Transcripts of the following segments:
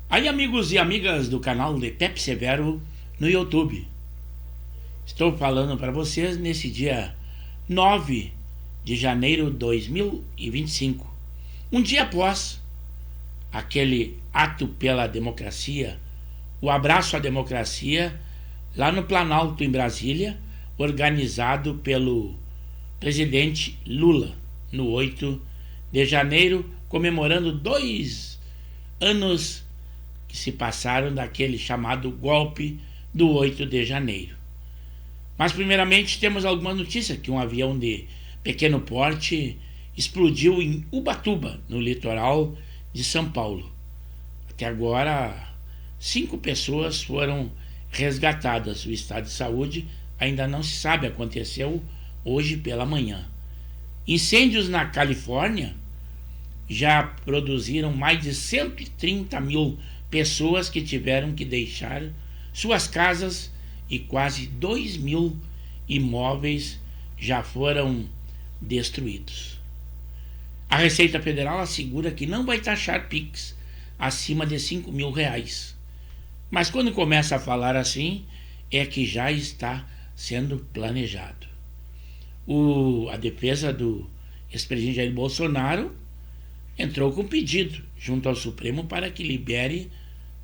Aí, amigos e amigas do canal de Pepe Severo no YouTube, estou falando para vocês nesse dia 9 de janeiro de 2025, um dia após aquele ato pela democracia, o abraço à democracia, lá no Planalto, em Brasília, organizado pelo presidente Lula, no 8 de janeiro, comemorando 2 anos que se passaram daquele chamado golpe do 8 de janeiro. Mas primeiramente temos alguma notícia que um avião de pequeno porte explodiu em Ubatuba, no litoral de São Paulo. Até agora, 5 pessoas foram resgatadas. O estado de saúde ainda não se sabe, aconteceu hoje pela manhã. Incêndios na Califórnia já produziram mais de 130 mil pessoas que tiveram que deixar suas casas e quase 2 mil imóveis já foram destruídos. A Receita Federal assegura que não vai taxar PIX acima de 5 mil reais. Mas quando começa a falar assim, é que já está sendo planejado. A defesa do ex-presidente Jair Bolsonaro entrou com pedido junto ao Supremo para que libere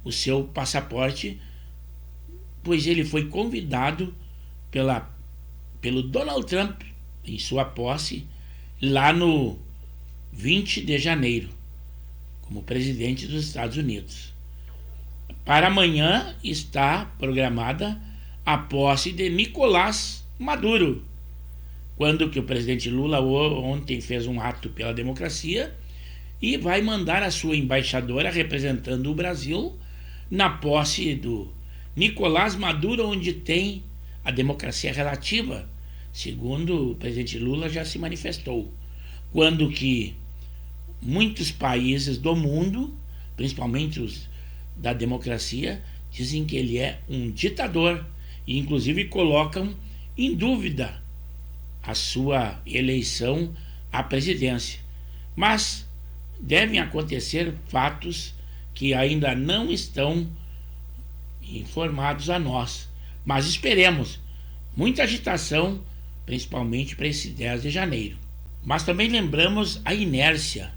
o seu passaporte, pois ele foi convidado pelo Donald Trump em sua posse lá no 20 de janeiro, como presidente dos Estados Unidos. Para amanhã está programada a posse de Nicolás Maduro, quando que o presidente Lula ontem fez um ato pela democracia e vai mandar a sua embaixadora representando o Brasil na posse do Nicolás Maduro, onde tem a democracia relativa, segundo o presidente Lula já se manifestou, quando que muitos países do mundo, principalmente os da democracia, dizem que ele é um ditador e inclusive colocam em dúvida a sua eleição à presidência. Mas devem acontecer fatos que ainda não estão informados a nós. Mas esperemos muita agitação, principalmente para esse 10 de janeiro. Mas também lembramos a inércia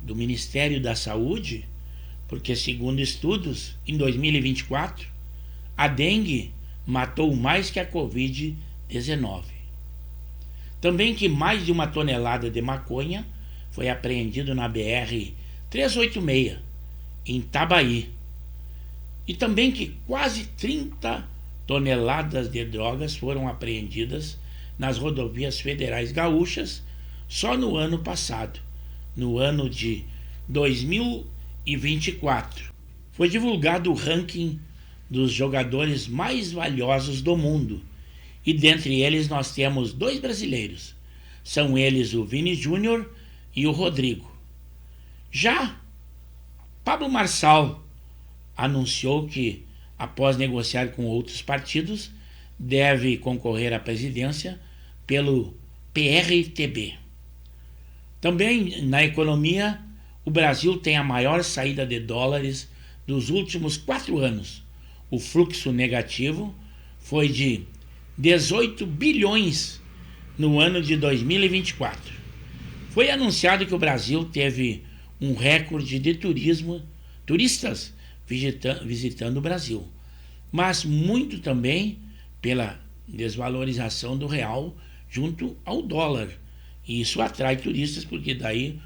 do Ministério da Saúde, porque segundo estudos, em 2024, a dengue matou mais que a Covid-19. Também que mais de 1 tonelada de maconha foi apreendido na BR-386, em Itabaí. E também que quase 30 toneladas de drogas foram apreendidas nas rodovias federais gaúchas só no ano passado, no ano de 2024. Foi divulgado o ranking dos jogadores mais valiosos do mundo, e dentre eles nós temos 2 brasileiros. São eles o Vini Júnior e o Rodrigo. Já Pablo Marçal anunciou que, após negociar com outros partidos, deve concorrer à presidência pelo PRTB. Também na economia, o Brasil tem a maior saída de dólares dos últimos 4 anos. O fluxo negativo foi de 18 bilhões no ano de 2024. Foi anunciado que o Brasil teve um recorde de turistas visitando o Brasil, mas muito também pela desvalorização do real junto ao dólar. E isso atrai turistas, porque daí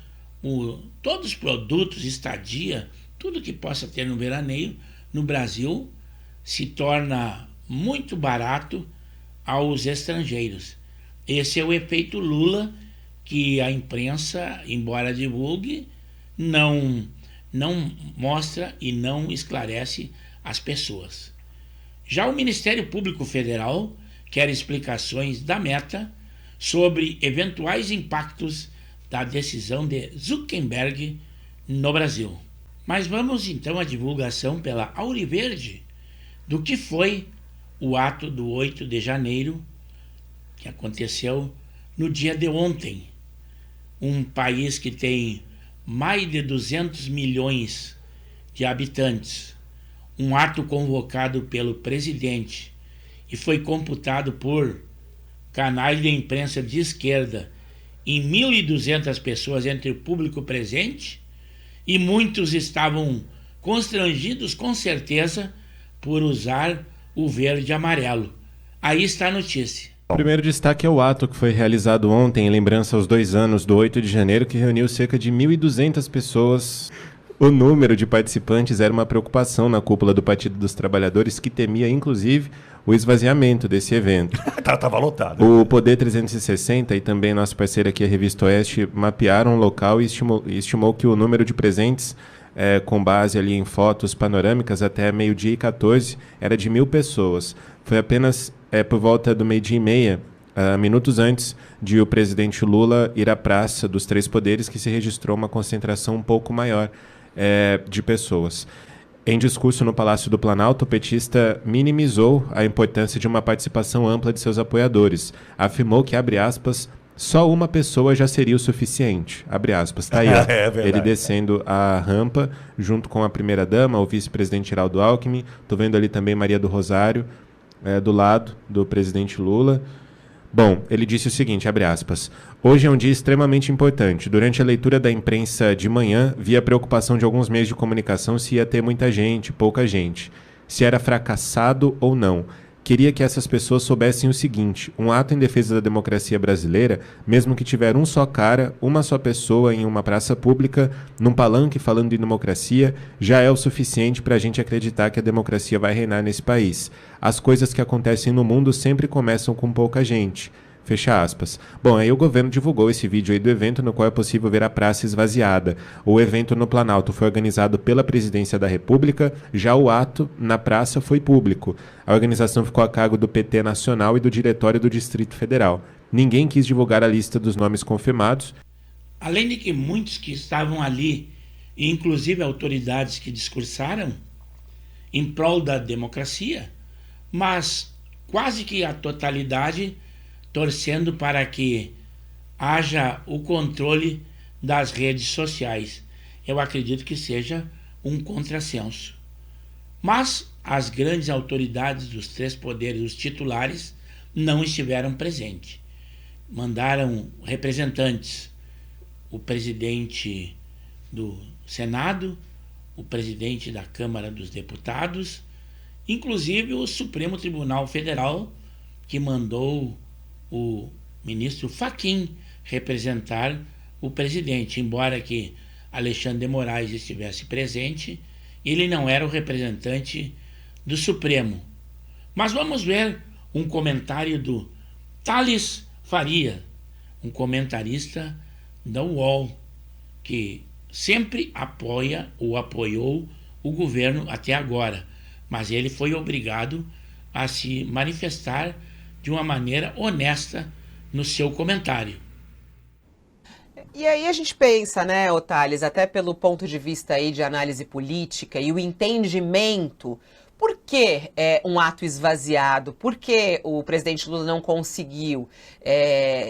todos os produtos, estadia, tudo que possa ter no veraneio, no Brasil, se torna muito barato aos estrangeiros. Esse é o efeito Lula, que a imprensa, embora divulgue, não mostra e não esclarece as pessoas. Já o Ministério Público Federal quer explicações da Meta sobre eventuais impactos da decisão de Zuckerberg no Brasil. Mas vamos então à divulgação pela Auriverde do que foi o ato do 8 de janeiro, que aconteceu no dia de ontem. Um país que tem mais de 200 milhões de habitantes. Um ato convocado pelo presidente e foi computado por canais de imprensa de esquerda em 1.200 pessoas entre o público presente, e muitos estavam constrangidos, com certeza, por usar o verde e amarelo. Aí está a notícia. O primeiro destaque é o ato que foi realizado ontem em lembrança aos 2 anos do 8 de janeiro, que reuniu cerca de 1.200 pessoas. O número de participantes era uma preocupação na cúpula do Partido dos Trabalhadores, que temia, inclusive, o esvaziamento desse evento. Tava lotado. O Poder 360 e também nosso parceiro aqui, a Revista Oeste, mapearam o local e estimou que o número de presentes, com base ali em fotos panorâmicas, até 12h14, era de 1.000 pessoas. Foi apenas por volta do 12h30, minutos antes de o presidente Lula ir à Praça dos Três Poderes, que se registrou uma concentração um pouco maior de pessoas. Em discurso no Palácio do Planalto, o petista minimizou a importância de uma participação ampla de seus apoiadores. Afirmou que, abre aspas, só uma pessoa já seria o suficiente. Abre aspas, tá aí, ó. Ele descendo a rampa, junto com a primeira-dama, o vice-presidente Geraldo Alckmin. Tô vendo ali também Maria do Rosário, do lado do presidente Lula. Bom, ele disse o seguinte, abre aspas, hoje é um dia extremamente importante. Durante a leitura da imprensa de manhã, vi a preocupação de alguns meios de comunicação se ia ter muita gente, pouca gente, se era fracassado ou não. Queria que essas pessoas soubessem o seguinte, um ato em defesa da democracia brasileira, mesmo que tiver um só cara, uma só pessoa em uma praça pública, num palanque falando de democracia, já é o suficiente para a gente acreditar que a democracia vai reinar nesse país. As coisas que acontecem no mundo sempre começam com pouca gente. Fecha aspas. Bom, aí o governo divulgou esse vídeo aí do evento, no qual é possível ver a praça esvaziada. O evento no Planalto foi organizado pela Presidência da República, já o ato na praça foi público. A organização ficou a cargo do PT Nacional e do Diretório do Distrito Federal. Ninguém quis divulgar a lista dos nomes confirmados. Além de que muitos que estavam ali, e inclusive autoridades que discursaram em prol da democracia, mas quase que a totalidade torcendo para que haja o controle das redes sociais. Eu acredito que seja um contrassenso. Mas as grandes autoridades dos três poderes, os titulares, não estiveram presentes. Mandaram representantes, o presidente do Senado, o presidente da Câmara dos Deputados, inclusive o Supremo Tribunal Federal, que mandou o ministro Fachin representar o presidente, embora que Alexandre de Moraes estivesse presente, ele não era o representante do Supremo. Mas vamos ver um comentário do Thales Faria, um comentarista da UOL, que sempre apoia ou apoiou o governo até agora, mas ele foi obrigado a se manifestar de uma maneira honesta no seu comentário. E aí a gente pensa, né, Thales, até pelo ponto de vista aí de análise política e o entendimento, por que um ato esvaziado? Por que o presidente Lula não conseguiu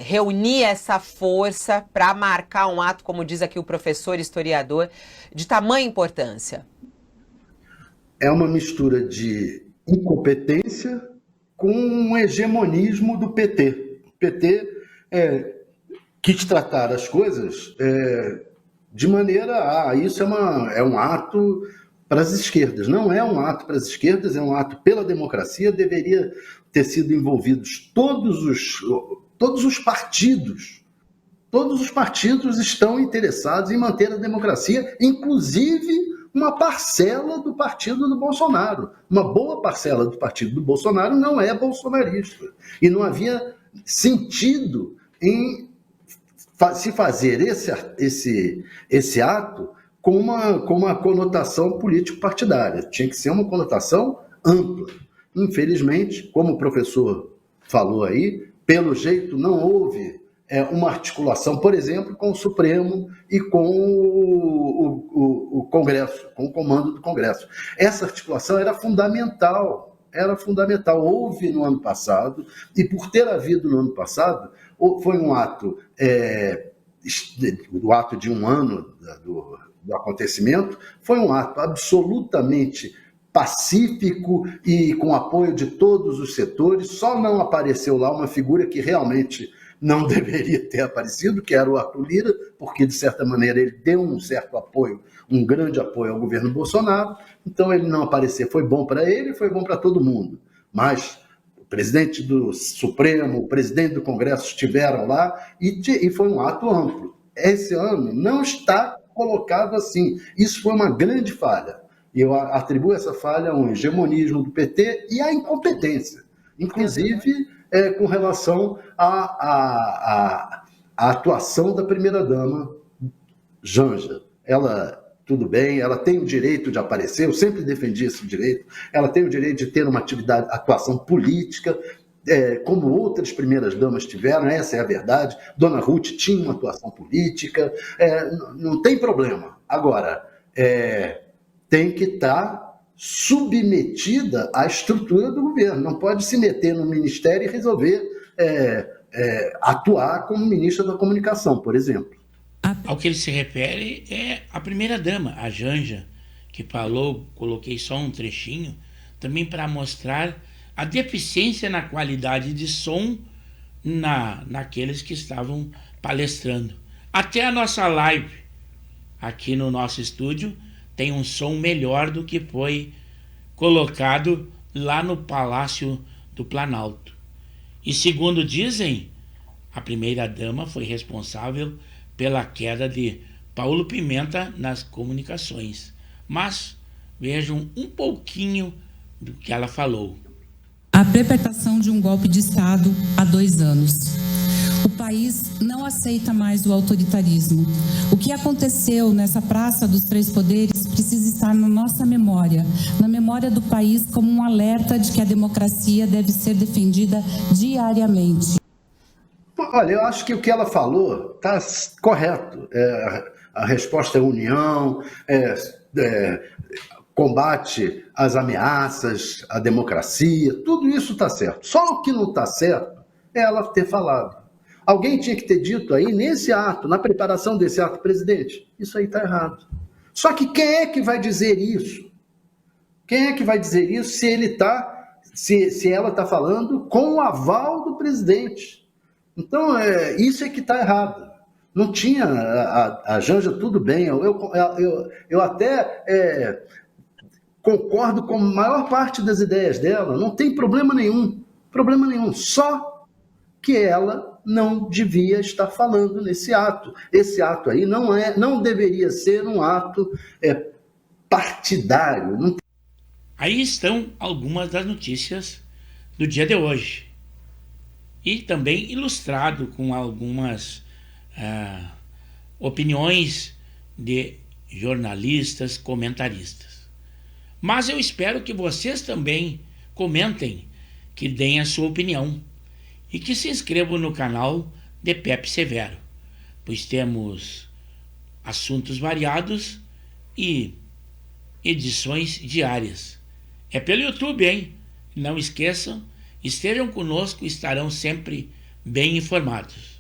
reunir essa força para marcar um ato, como diz aqui o professor historiador, de tamanha importância? É uma mistura de incompetência com um hegemonismo do PT. O PT quis tratar as coisas de maneira isso é um ato para as esquerdas. Não é um ato para as esquerdas, é um ato pela democracia. Deveria ter sido envolvidos todos os partidos. Todos os partidos estão interessados em manter a democracia, inclusive uma parcela do partido do Bolsonaro. Uma boa parcela do partido do Bolsonaro não é bolsonarista. E não havia sentido em se fazer esse ato com uma conotação político-partidária. Tinha que ser uma conotação ampla. Infelizmente, como o professor falou aí, pelo jeito não houve uma articulação, por exemplo, com o Supremo e com o Congresso, com o comando do Congresso. Essa articulação era fundamental, houve no ano passado, e por ter havido no ano passado, foi um ato, o ato de um ano do acontecimento, foi um ato absolutamente pacífico e com apoio de todos os setores. Só não apareceu lá uma figura que realmente não deveria ter aparecido, que era o Arthur Lira, porque, de certa maneira, ele deu um certo apoio, um grande apoio ao governo Bolsonaro. Então, ele não aparecer foi bom para ele, foi bom para todo mundo. Mas o presidente do Supremo, o presidente do Congresso estiveram lá e foi um ato amplo. Esse ano não está colocado assim. Isso foi uma grande falha. E eu atribuo essa falha ao hegemonismo do PT e à incompetência, inclusive com relação à atuação da primeira-dama Janja. Ela, tudo bem, ela tem o direito de aparecer, eu sempre defendi esse direito, ela tem o direito de ter uma atuação política, como outras primeiras-damas tiveram, essa é a verdade. Dona Ruth tinha uma atuação política, não tem problema. Agora, tem que estar submetida à estrutura do governo. Não pode se meter no ministério e resolver atuar como ministra da Comunicação, por exemplo. Ao que ele se refere é a primeira-dama, a Janja, que falou, coloquei só um trechinho, também para mostrar a deficiência na qualidade de som naqueles que estavam palestrando. Até a nossa live aqui no nosso estúdio tem um som melhor do que foi colocado lá no Palácio do Planalto. E segundo dizem, a primeira-dama foi responsável pela queda de Paulo Pimenta nas comunicações. Mas vejam um pouquinho do que ela falou. A perpetração de um golpe de Estado há 2 anos. O país não aceita mais o autoritarismo. O que aconteceu nessa Praça dos Três Poderes precisa estar na nossa memória, na memória do país, como um alerta de que a democracia deve ser defendida diariamente. Olha, eu acho que o que ela falou está correto. A resposta é união, combate às ameaças, à democracia, tudo isso está certo. Só o que não está certo é ela ter falado. Alguém tinha que ter dito aí, nesse ato, na preparação desse ato, presidente, isso aí está errado. Só que quem é que vai dizer isso? Quem é que vai dizer isso se ela está falando com o aval do presidente? Então, isso é que está errado. Não tinha a Janja, tudo bem, eu até concordo com a maior parte das ideias dela, não tem problema nenhum, só que ela não devia estar falando nesse ato. Esse ato aí não deveria ser um ato partidário. Aí estão algumas das notícias do dia de hoje. E também ilustrado com algumas opiniões de jornalistas, comentaristas. Mas eu espero que vocês também comentem, que deem a sua opinião e que se inscrevam no canal de Pepe Severo, pois temos assuntos variados e edições diárias. É pelo YouTube, hein? Não esqueçam, estejam conosco e estarão sempre bem informados.